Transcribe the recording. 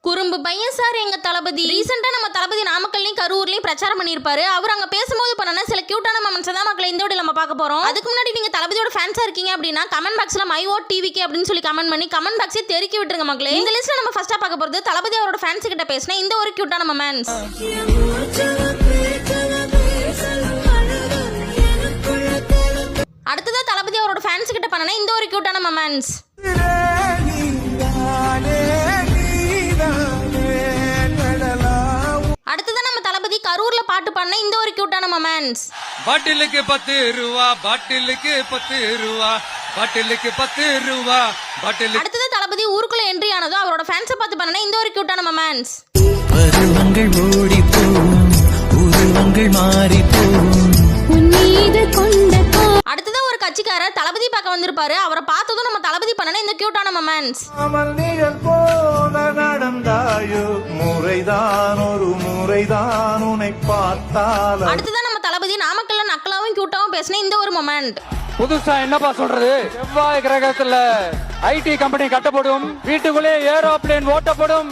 குறும்பு பையன் சார் எங்க தளபதி. ரீசெண்டா நம்ம தளபதி நாமக்கல்லையும் கரூர்லயும் பிரச்சாரம் பண்ணிருப்பாரு. அவர் அங்க பேசும்போது பண்ண சில கியூட்டான மொமெண்ட்ஸ் தான் மக்களை இந்த வீடியோல நம்ம பார்க்க போறோம். அதுக்கு முன்னாடி நீங்க தளபதியோட ஃபேன்ஸா இருக்கீங்க அப்படின்னா கமெண்ட் பாக்ஸ்ல மை ஓட் டிவிகே அப்படின்னு சொல்லி கமெண்ட் பண்ணி கமெண்ட் பாக்ஸை தெருக்கி விட்டுருங்க மக்களே. இந்த லிஸ்ட்ல நம்ம ஃபர்ஸ்டா பார்க்க போறது தளபதி அவரோட ஃபேன்ஸ் கிட்ட பேசின இந்த ஒரு கியூட்டான மொமெண்ட்ஸ். அடுத்ததா தளபதி அவரோட ஃபேன்ஸ் கிட்ட பண்ணன இந்த ஒரு கியூட்டான மொமெண்ட்ஸ். அடுத்ததான் நம்ம தளபதி கரூர்ல பாட்டு பண்ண இந்த ஒரு கியூட்டான மொமெண்ட்ஸ். பாட்டிலுக்கு 10 ரூபா, பாட்டிலுக்கு 10 ரூபா, பாட்டிலுக்கு 10 ரூபா, பாட்டிலுக்கு. அடுத்தது தளபதி ஊருக்குள்ள என்ட்ரி ஆனதோ அவரோட ஃபேன்ஸை பார்த்து பண்ண இந்த ஒரு கியூட்டான மொமெண்ட்ஸ். பருவங்கள் ஓடி போகும், உருவங்கள் மாறி போகும். அடுத்தது ஒரு கட்சிக்காரர் தளபதி பார்க்க வந்திருப்பாரு. அவரை பார்த்ததும் நம்ம தளபதி பண்ணன இந்த கியூட்டான மொமெண்ட்ஸ். அடுத்ததான் நம்ம தளபதி நாமக்கல்ல நக்கலாவும் கியூட்டாவும் பேசின இந்த ஒரு மொமெண்ட். புதுசா என்னப்பா சொல்றது? செவ்வாய் கிரகத்துல ஐடி கம்பெனி கட்டப்படும், வீட்டுக்குள்ளே ஏரோப்ளேன் ஓட்டப்படும்.